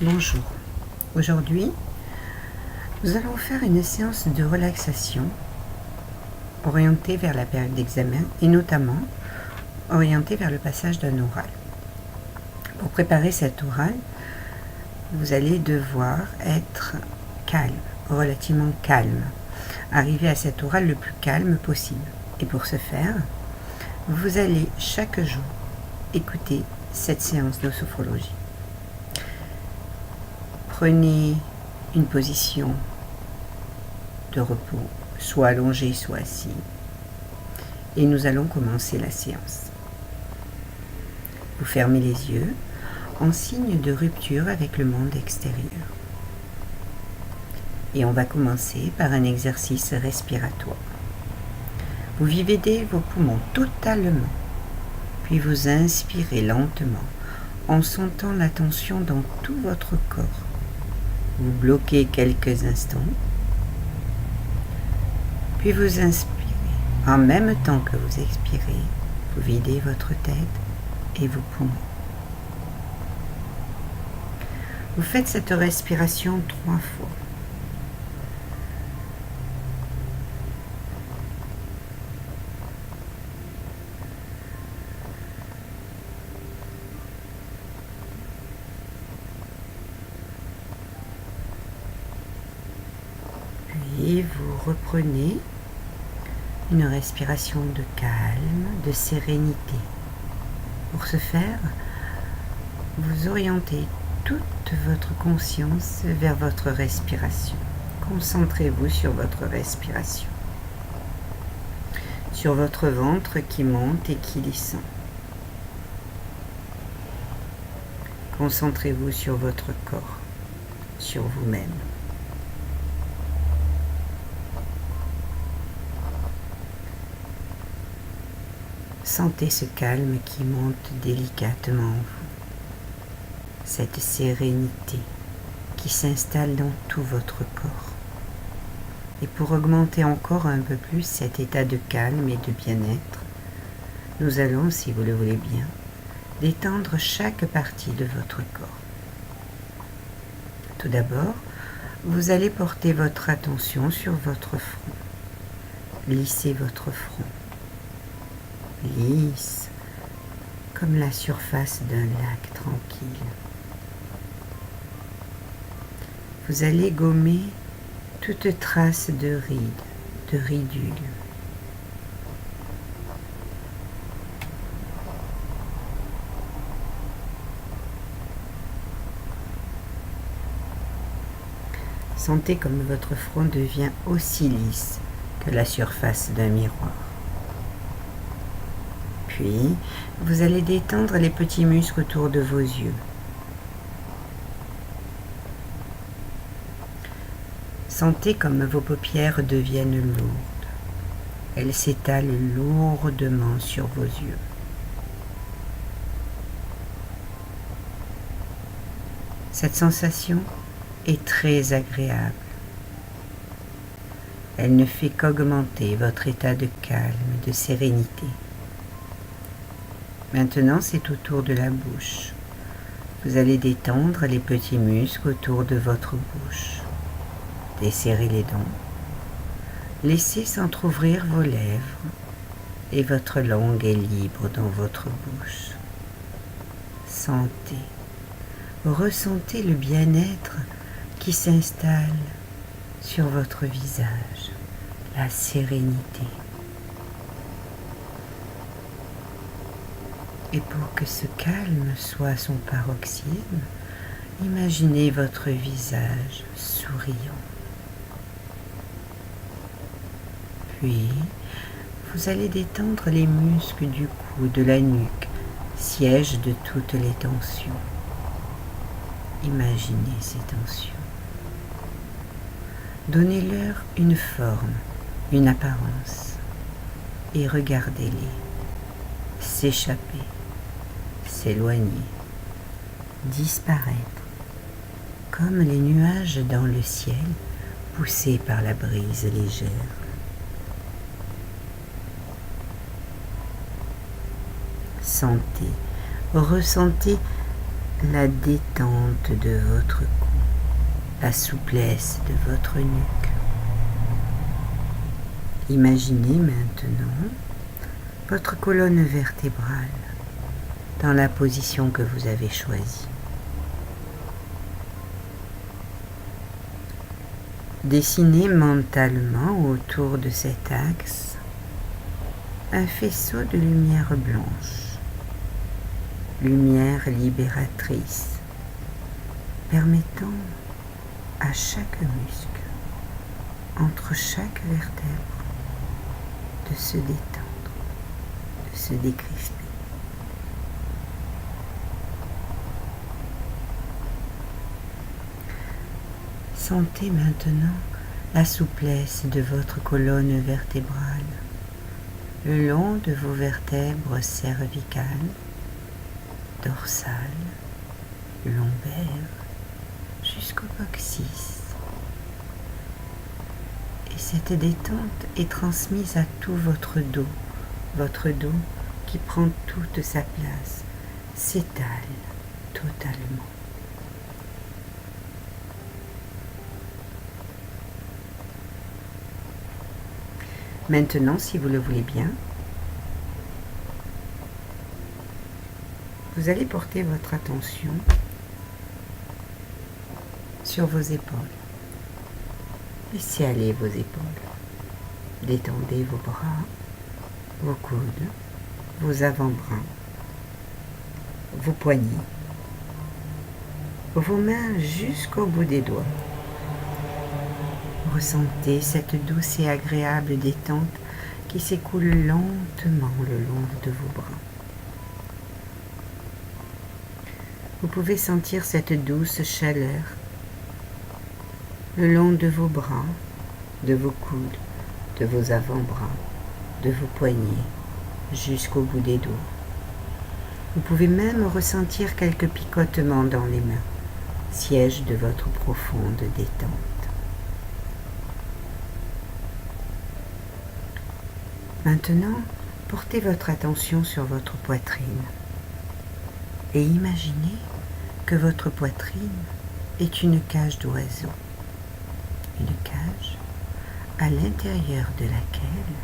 Bonjour. Aujourd'hui, nous allons faire une séance de relaxation orientée vers la période d'examen et notamment orientée vers le passage d'un oral. Pour préparer cet oral, vous allez devoir être calme, relativement calme. Arriver à cet oral le plus calme possible. Et pour ce faire, vous allez chaque jour écouter cette séance de sophrologie. Prenez une position de repos, soit allongé, soit assis. Et nous allons commencer la séance. Vous fermez les yeux en signe de rupture avec le monde extérieur. Et on va commencer par un exercice respiratoire. Vous videz vos poumons totalement, puis vous inspirez lentement en sentant la tension dans tout votre corps. Vous bloquez quelques instants, puis vous inspirez. En même temps que vous expirez, vous videz votre tête et vos poumons. Vous faites cette respiration 3 fois. Puis vous reprenez une respiration de calme, de sérénité. Pour ce faire, vous orientez toute votre conscience vers votre respiration. Concentrez-vous sur votre respiration, sur votre ventre qui monte et qui descend. Concentrez-vous sur votre corps, sur vous-même. Sentez ce calme qui monte délicatement en vous, cette sérénité qui s'installe dans tout votre corps. Et pour augmenter encore un peu plus cet état de calme et de bien-être, nous allons, si vous le voulez bien, détendre chaque partie de votre corps. Tout d'abord, vous allez porter votre attention sur votre front. Lissez votre front. Lisse, comme la surface d'un lac tranquille. Vous allez gommer toute trace de rides, de ridules. Sentez comme votre front devient aussi lisse que la surface d'un miroir. Puis, vous allez détendre les petits muscles autour de vos yeux. Sentez comme vos paupières deviennent lourdes. Elles s'étalent lourdement sur vos yeux. Cette sensation est très agréable. Elle ne fait qu'augmenter votre état de calme, de sérénité. Maintenant, c'est au tour de la bouche. Vous allez détendre les petits muscles autour de votre bouche. Desserrez les dents. Laissez s'entrouvrir vos lèvres et votre langue est libre dans votre bouche. Sentez, ressentez le bien-être qui s'installe sur votre visage, la sérénité. Et pour que ce calme soit à son paroxysme, imaginez votre visage souriant. Puis, vous allez détendre les muscles du cou, de la nuque, siège de toutes les tensions. Imaginez ces tensions. Donnez-leur une forme, une apparence, et regardez-les s'échapper, s'éloigner, disparaître, comme les nuages dans le ciel poussés par la brise légère. Sentez, ressentez la détente de votre cou, la souplesse de votre nuque. Imaginez maintenant votre colonne vertébrale dans la position que vous avez choisie. Dessinez mentalement autour de cet axe un faisceau de lumière blanche, lumière libératrice, permettant à chaque muscle, entre chaque vertèbre, de se détendre, de se décrisper. Sentez maintenant la souplesse de votre colonne vertébrale le long de vos vertèbres cervicales, dorsales, lombaires, jusqu'au coccyx. Et cette détente est transmise à tout votre dos qui prend toute sa place, s'étale totalement. Maintenant, si vous le voulez bien, vous allez porter votre attention sur vos épaules. Laissez aller vos épaules. Détendez vos bras, vos coudes, vos avant-bras, vos poignets, vos mains jusqu'au bout des doigts. Ressentez cette douce et agréable détente qui s'écoule lentement le long de vos bras. Vous pouvez sentir cette douce chaleur le long de vos bras, de vos coudes, de vos avant-bras, de vos poignets, jusqu'au bout des doigts. Vous pouvez même ressentir quelques picotements dans les mains, siège de votre profonde détente. Maintenant, portez votre attention sur votre poitrine et imaginez que votre poitrine est une cage d'oiseau. Une cage à l'intérieur de laquelle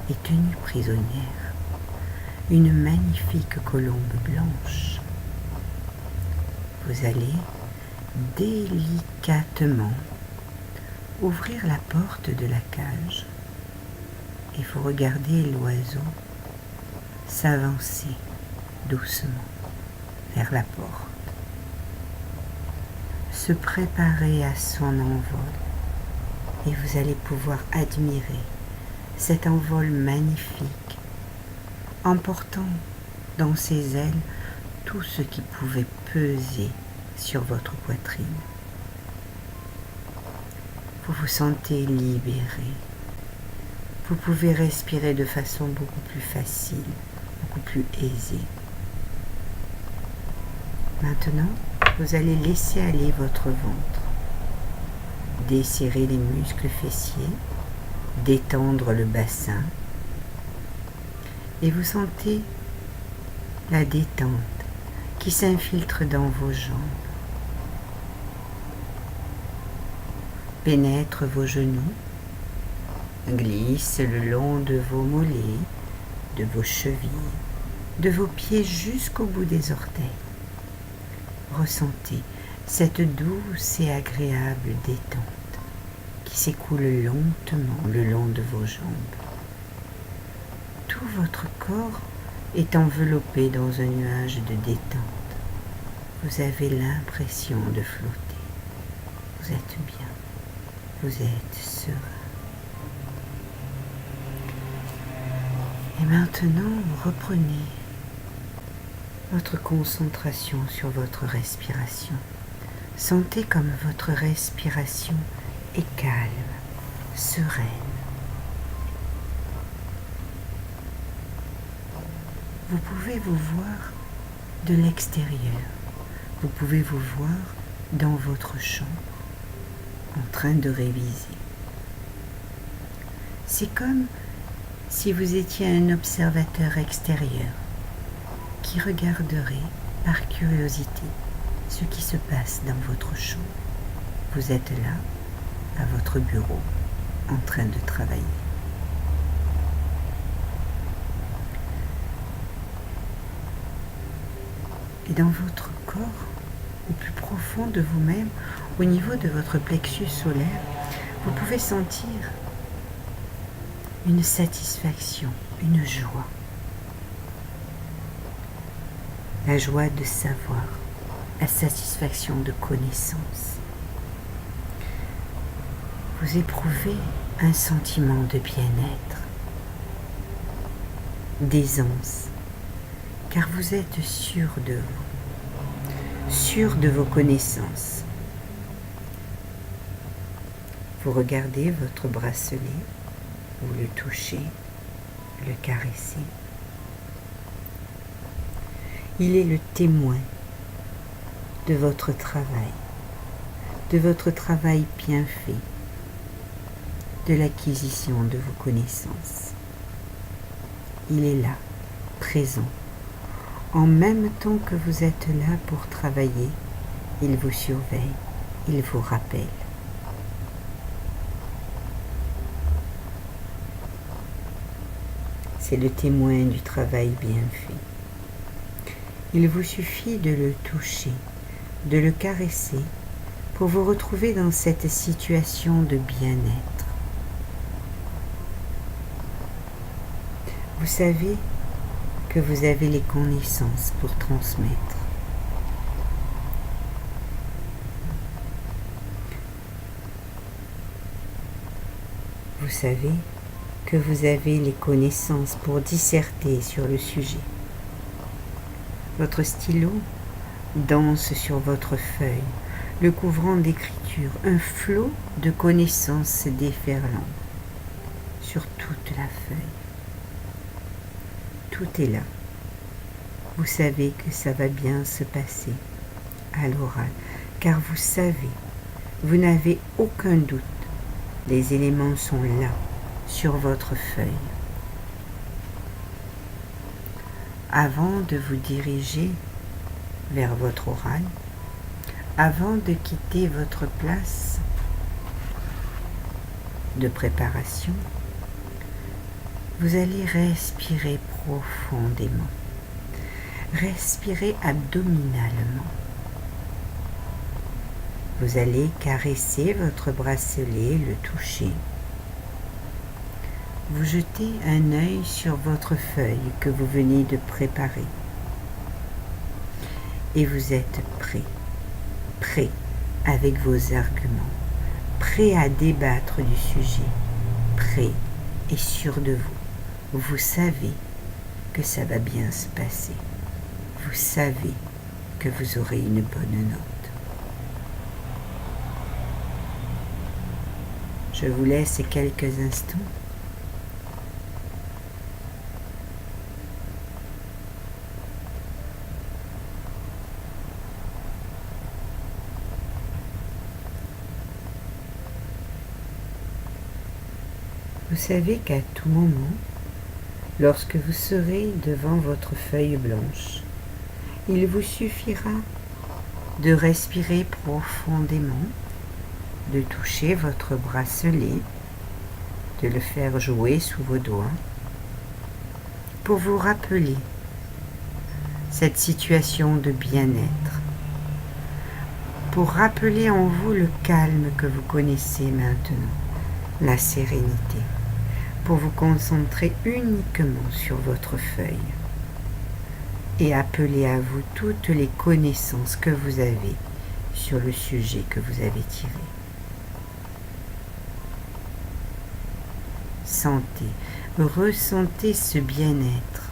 est tenue prisonnière une magnifique colombe blanche. Vous allez délicatement ouvrir la porte de la cage et vous regardez l'oiseau s'avancer doucement vers la porte, se préparer à son envol, et vous allez pouvoir admirer cet envol magnifique, emportant dans ses ailes tout ce qui pouvait peser sur votre poitrine. Vous vous sentez libéré. Vous pouvez respirer de façon beaucoup plus facile, beaucoup plus aisée. Maintenant, vous allez laisser aller votre ventre, desserrer les muscles fessiers, détendre le bassin, et vous sentez la détente qui s'infiltre dans vos jambes, pénètre vos genoux, glisse le long de vos mollets, de vos chevilles, de vos pieds jusqu'au bout des orteils. Ressentez cette douce et agréable détente qui s'écoule lentement le long de vos jambes. Tout votre corps est enveloppé dans un nuage de détente. Vous avez l'impression de flotter. Vous êtes bien. Vous êtes serein. Et maintenant, reprenez votre concentration sur votre respiration. Sentez comme votre respiration est calme, sereine. Vous pouvez vous voir de l'extérieur. Vous pouvez vous voir dans votre chambre, en train de réviser. C'est comme si vous étiez un observateur extérieur qui regarderait par curiosité ce qui se passe dans votre chambre. Vous êtes là, à votre bureau, en train de travailler. Et dans votre corps, au plus profond de vous-même, au niveau de votre plexus solaire, vous pouvez sentir une satisfaction, une joie. La joie de savoir, la satisfaction de connaissance. Vous éprouvez un sentiment de bien-être, d'aisance, car vous êtes sûr de vous, sûr de vos connaissances. Vous regardez votre bracelet, vous le touchez, le caressez. Il est le témoin de votre travail bien fait, de l'acquisition de vos connaissances. Il est là, présent. En même temps que vous êtes là pour travailler, il vous surveille, il vous rappelle. C'est le témoin du travail bien fait. Il vous suffit de le toucher, de le caresser pour vous retrouver dans cette situation de bien-être. Vous savez que vous avez les connaissances pour transmettre. Vous savez que vous avez les connaissances pour disserter sur le sujet. Votre stylo danse sur votre feuille, le couvrant d'écriture, un flot de connaissances déferlant sur toute la feuille. Tout est là. Vous savez que ça va bien se passer à l'oral, car vous savez, vous n'avez aucun doute, les éléments sont là, sur votre feuille. Avant de vous diriger vers votre oral, avant de quitter votre place de préparation, vous allez respirer profondément. Respirez abdominalement. Vous allez caresser votre bracelet, le toucher. Vous jetez un œil sur votre feuille que vous venez de préparer. Et vous êtes prêt avec vos arguments, prêt à débattre du sujet, prêt et sûr de vous. Vous savez que ça va bien se passer. Vous savez que vous aurez une bonne note. Je vous laisse quelques instants. Vous savez qu'à tout moment, lorsque vous serez devant votre feuille blanche, il vous suffira de respirer profondément, de toucher votre bracelet, de le faire jouer sous vos doigts, pour vous rappeler cette situation de bien-être, pour rappeler en vous le calme que vous connaissez maintenant, la sérénité, pour vous concentrer uniquement sur votre feuille et appeler à vous toutes les connaissances que vous avez sur le sujet que vous avez tiré. Ressentez ce bien-être,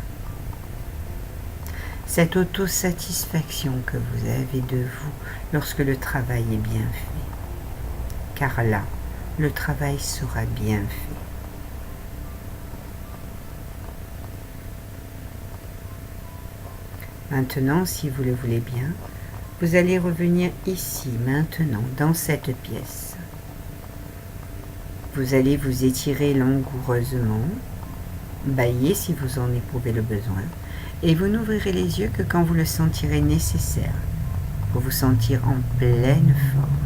cette autosatisfaction que vous avez de vous lorsque le travail est bien fait. Car là, le travail sera bien fait. Maintenant, si vous le voulez bien, vous allez revenir ici, maintenant, dans cette pièce. Vous allez vous étirer langoureusement, bâiller si vous en éprouvez le besoin, et vous n'ouvrirez les yeux que quand vous le sentirez nécessaire. pour vous sentir en pleine forme.